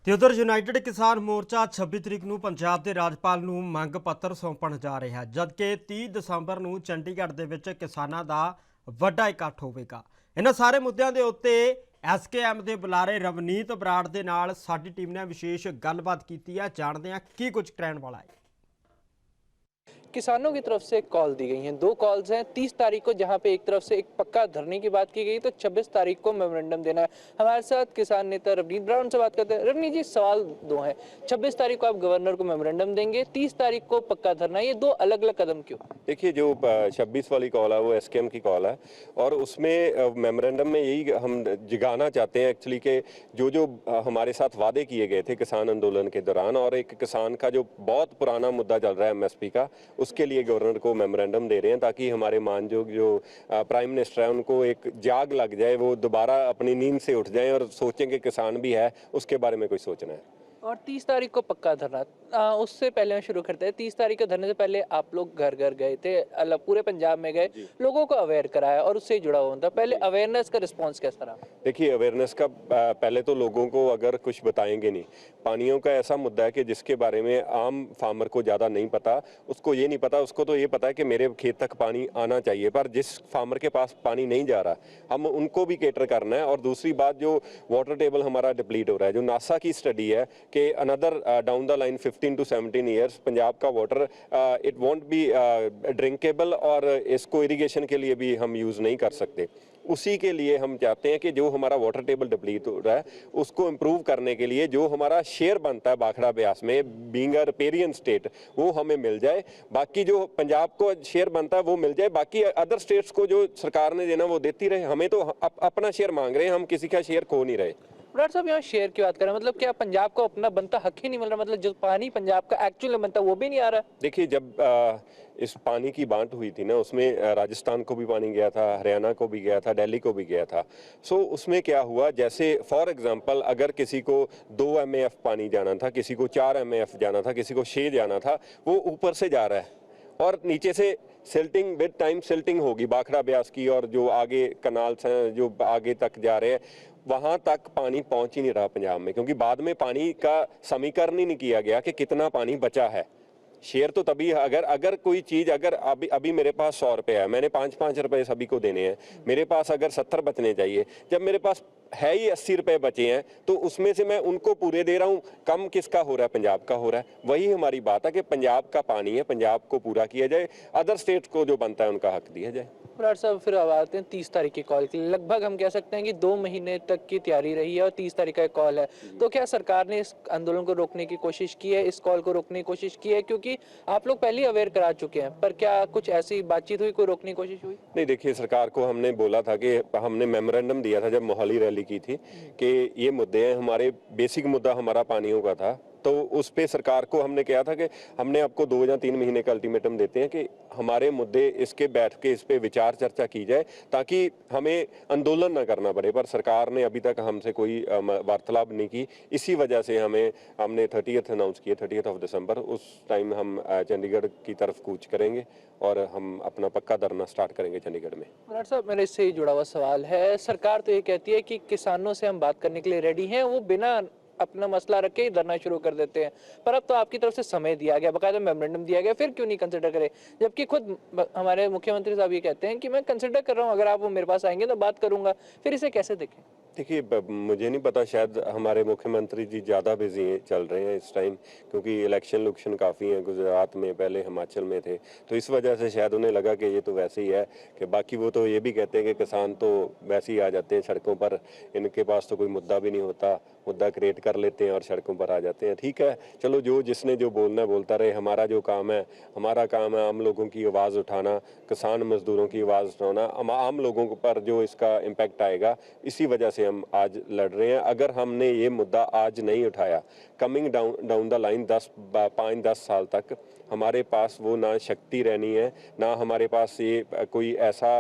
ਤੇ ਉਧਰ ਯੂਨਾਈਟਿਡ ਕਿਸਾਨ ਮੋਰਚਾ 26 ਤਰੀਕ ਨੂੰ ਪੰਜਾਬ ਦੇ ਰਾਜਪਾਲ ਨੂੰ ਮੰਗ ਪੱਤਰ ਸੌਂਪਣ ਜਾ ਰਿਹਾ ਹੈ, ਜਦਕਿ 30 ਦਸੰਬਰ ਨੂੰ ਚੰਡੀਗੜ੍ਹ ਦੇ ਵਿੱਚ ਕਿਸਾਨਾਂ ਦਾ ਵੱਡਾ ਇਕੱਠ ਹੋਵੇਗਾ। ਇਹਨਾਂ ਸਾਰੇ ਮੁੱਦਿਆਂ ਦੇ ਉੱਤੇ ਐਸਕੇਐਮ ਦੇ ਬੁਲਾਰੇ ਰਵਨੀਤ ਬਰਾੜ ਦੇ ਨਾਲ ਸਾਡੀ ਟੀਮ ਨੇ ਵਿਸ਼ੇਸ਼ ਗੱਲਬਾਤ ਕੀਤੀ ਹੈ। ਜਾਣਦੇ ਹਾਂ ਕੀ कुछ ਕਹਿਣ वाला है। किसानों की तरफ से कॉल दी गई हैं, दो कॉल्स हैं। 30 तारीख को जहां पे एक तरफ से एक पक्का धरने की बात की गई, तो 26 तारीख को मेमोरेंडम देना है। हमारे साथ किसान नेता रवनीत बराड़, उनसे बात करते हैं। रवनीत जी, सवाल दो हैं। 26 तारीख को आप गवर्नर को मेमोरेंडम देंगे, 30 तारीख को पक्का धरना, ये दो अलग अलग कदम क्यों? देखिए, जो 26 वाली कॉल है वो एसकेएम की कॉल है और उसमें मेमोरेंडम में यही हम जगाना चाहते हैं एक्चुअली कि जो जो हमारे साथ वादे किए गए थे किसान आंदोलन के दौरान, और एक किसान का जो बहुत पुराना मुद्दा चल रहा है एमएसपी का, उसके लिए गवर्नर को मेमोरेंडम दे रहे हैं ताकि हमारे मानयोग जो प्राइम मिनिस्टर है उनको एक जाग लग जाए, वो दोबारा अपनी नींद से उठ जाएं और सोचें कि किसान भी है, उसके बारे में कुछ सोचना है। और 30 तारीख को पक्का धरना, उससे पहले हम शुरू करते हैं। 30 तारीख को धरने से पहले आप लोग घर घर गए थे, अलग पूरे पंजाब में गए, लोगों को अवेयर कराया और उससे जुड़ा हुआ था। पहले अवेयरनेस का रिस्पांस कैसा रहा? देखिए, अवेयरनेस का पहले तो लोगों को अगर कुछ बताएंगे नहीं, पानियों का ऐसा मुद्दा है कि जिसके बारे में आम फार्मर को ज़्यादा नहीं पता, उसको ये नहीं पता, उसको तो ये पता है कि मेरे खेत तक पानी आना चाहिए, पर जिस फार्मर के पास पानी नहीं जा रहा हम उनको भी केटर करना है। और दूसरी बात, जो वाटर टेबल हमारा डिप्लीट हो रहा है, जो नासा की स्टडी है कि another down the line 15 to 17 years Punjab का water it won't be drinkable और इसको इरिगेशन के लिए भी हम यूज़ नहीं कर सकते। उसी के लिए हम चाहते हैं कि जो हमारा वाटर टेबल डिप्लीट हो रहा है उसको इम्प्रूव करने के लिए जो हमारा शेयर बनता है भाखड़ा ब्यास में बीइंग अ रिपेरियन स्टेट, वो हमें मिल जाए। बाकी जो पंजाब को शेयर बनता है वो मिल जाए, बाकी अदर स्टेट्स को जो सरकार ने देना वो देती रहे। हमें तो अपना शेयर मांग रहे हैं, हम किसी का शेयर खो नहीं रहे। बराड़ साहब, यहाँ शेयर की बात करें, मतलब क्या पंजाब को अपना बनता हक ही नहीं मिल रहा? मतलब जो पानी पंजाब का एक्चुअली बनता वो भी नहीं आ रहा? देखिए, जब इस पानी की बांट हुई थी ना, उसमें राजस्थान को भी पानी गया था, हरियाणा को भी गया था, दिल्ली को भी गया था। सो उसमें क्या हुआ, जैसे फॉर एग्जांपल अगर किसी को 2 MAF पानी जाना था, किसी को 4 MAF जाना था, किसी को 6 जाना था, वो ऊपर से जा रहा है और नीचे से सिल्टिंग विद टाइम सिल्टिंग होगी भाखड़ा ब्यास की, और जो आगे कनाल्स हैं जो आगे तक जा रहे हैं वहां तक पानी पहुंच ही नहीं रहा पंजाब में, क्योंकि बाद में पानी का समीकरण ही नहीं किया गया कि कितना पानी बचा है। शेयर तो तभी अगर कोई चीज, अगर अभी मेरे पास 100 रुपये है, मैंने 5-5 रुपए सभी को देने हैं, मेरे पास अगर 70 बचने चाहिए, जब मेरे पास है ही 80 रुपए बचे हैं तो उसमें से मैं उनको पूरे दे रहा हूँ, कम किसका हो रहा है? पंजाब का हो रहा है। वही हमारी बात है कि पंजाब का पानी है, पंजाब को पूरा किया जाए, अदर स्टेट्स को जो बनता है उनका हक दिया जाए। बराड़ साहब, फिर अब आते हैं 30 तारीख की कॉल की। लगभग हम कह सकते हैं कि 2 महीने तक की तैयारी रही है और 30 तारीख का कॉल है, तो क्या सरकार ने इस आंदोलन को रोकने की कोशिश की है, इस कॉल को रोकने की कोशिश की है? क्योंकि आप लोग पहले अवेयर करा चुके हैं, पर क्या कुछ ऐसी बातचीत हुई, कोई रोकने की कोशिश हुई? नहीं, देखिए, सरकार को हमने बोला था कि हमने मेमोरेंडम दिया था जब मोहाली रैली की थी कि ये मुद्दे हैं हमारे, बेसिक मुद्दा हमारा पानियों का था, तो उस पे सरकार को हमने कहा था कि हमने आपको 2 या 3 महीने का अल्टीमेटम देते हैं कि हमारे मुद्दे इसके बैठ के इस पे विचार चर्चा की जाए ताकि हमें आंदोलन ना करना पड़े। पर सरकार ने अभी तक हमसे कोई वार्तालाप नहीं की। इसी वजह से हमने 30th अनाउंस किया, 30th ऑफ दिसंबर। उस टाइम हम चंडीगढ़ की तरफ कूच करेंगे और हम अपना पक्का धरना स्टार्ट करेंगे चंडीगढ़ में। बराड़ साहब, मेरे इससे ही जुड़ा हुआ सवाल है। सरकार तो ये कहती है कि किसानों से हम बात करने के लिए रेडी हैं, वो बिना अपना मसला रख के ही धरना शुरू कर देते हैं, पर अब तो आपकी तरफ से समय दिया गया, बकायदा मेमोरेंडम दिया गया, फिर क्यों नहीं कंसिडर करें? जबकि खुद हमारे मुख्यमंत्री साहब ये कहते हैं कि मैं कंसिडर कर रहा हूँ, अगर आप वो मेरे पास आएंगे तो बात करूंगा। फिर इसे कैसे देखें? देखिए, मुझे नहीं पता, शायद हमारे मुख्यमंत्री जी ज़्यादा बिजी चल रहे हैं इस टाइम, क्योंकि इलेक्शन काफ़ी हैं, गुजरात में, पहले हिमाचल में थे, तो इस वजह से शायद उन्हें लगा कि ये तो वैसे ही है कि बाकी वो तो ये भी कहते हैं कि किसान तो वैसे ही आ जाते हैं सड़कों पर, इनके पास तो कोई मुद्दा भी नहीं होता, मुद्दा क्रिएट कर लेते हैं और सड़कों पर आ जाते हैं। ठीक है, चलो, जिसने जो बोलना है बोलता रहे। हमारा काम है आम लोगों की आवाज़ उठाना, किसान मजदूरों की आवाज़ उठाना, आम लोगों पर जो इसका इम्पैक्ट आएगा, इसी वजह से हम आज लड़ रहे हैं। अगर हमने ये मुद्दा आज नहीं उठाया, कमिंग डाउन द लाइन 5-10 साल तक हमारे पास वो ना शक्ति रहनी है, ना हमारे पास ये कोई ऐसा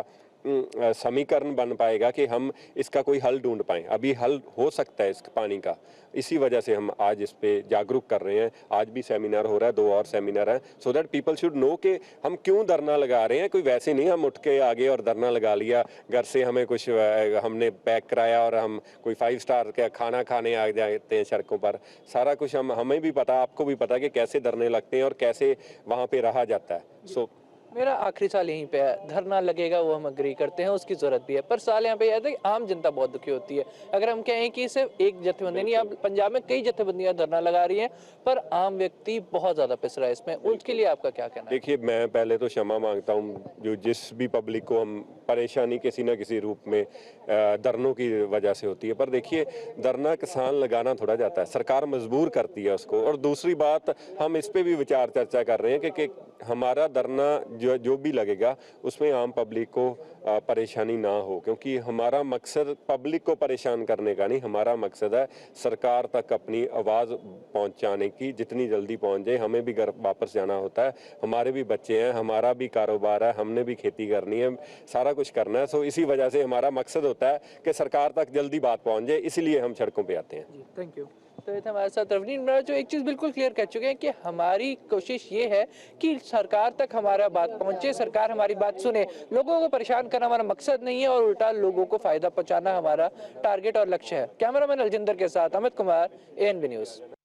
समीकरण बन पाएगा कि हम इसका कोई हल ढूंढ पाएं। अभी हल हो सकता है इस पानी का, इसी वजह से हम आज इस पे जागरूक कर रहे हैं। आज भी सेमिनार हो रहा है, 2 और सेमिनार हैं, so that people should know कि हम क्यों धरना लगा रहे हैं। कोई वैसे नहीं हम उठ के आगे और धरना लगा लिया, घर से हमें कुछ हमने पैक कराया और हम कोई 5 स्टार का खाना खाने आ जाते हैं सड़कों पर। सारा कुछ हमें भी पता, आपको भी पता कि कैसे धरने लगते हैं और कैसे वहाँ पे रहा जाता है। मेरा आखिरी सवाल यहीं पे है, धरना लगेगा वो हम अग्री करते हैं, उसकी जरूरत भी है, पर सवाल यहाँ पे यह है कि आम जनता बहुत दुखी होती है। अगर हम कहें कि सिर्फ एक जत्थेबंदी नहीं, अब पंजाब में कई जत्थेबंदियां धरना लगा रही हैं, पर आम व्यक्ति बहुत ज्यादा पिस रहा है इसमें, उसके लिए आपका क्या कहना है? देखिए, मैं पहले तो क्षमा मांगता हूँ जो जिस भी पब्लिक को हम परेशानी किसी न किसी रूप में धरनों की वजह से होती है। पर देखिए, धरना किसान लगाना थोड़ा जाता है, सरकार मजबूर करती है उसको। और दूसरी बात, हम इस पे भी विचार चर्चा कर रहे हैं कि हमारा धरना जो भी लगेगा उसमें आम पब्लिक को परेशानी ना हो, क्योंकि हमारा मकसद पब्लिक को परेशान करने का नहीं, हमारा मकसद है सरकार तक अपनी आवाज़ पहुंचाने की। जितनी जल्दी पहुंच जाए, हमें भी घर वापस जाना होता है, हमारे भी बच्चे हैं, हमारा भी कारोबार है, हमने भी खेती करनी है, सारा कुछ करना है। सो इसी वजह से हमारा मकसद होता है कि सरकार तक जल्दी बात पहुँच जाए, इसीलिए हम सड़कों पर आते हैं। Thank you. तो ये थे हमारे साथ रवनीन बराड़, जो एक चीज़ बिल्कुल क्लियर कह चुके हैं कि हमारी कोशिश ये है कि सरकार तक हमारा बात पहुंचे, सरकार हमारी बात सुने। लोगों को परेशान करना हमारा मकसद नहीं है और उल्टा लोगों को फायदा पहुंचाना हमारा टारगेट और लक्ष्य है। कैमरामैन अलजिंदर के साथ अमित कुमार, ANB न्यूज़।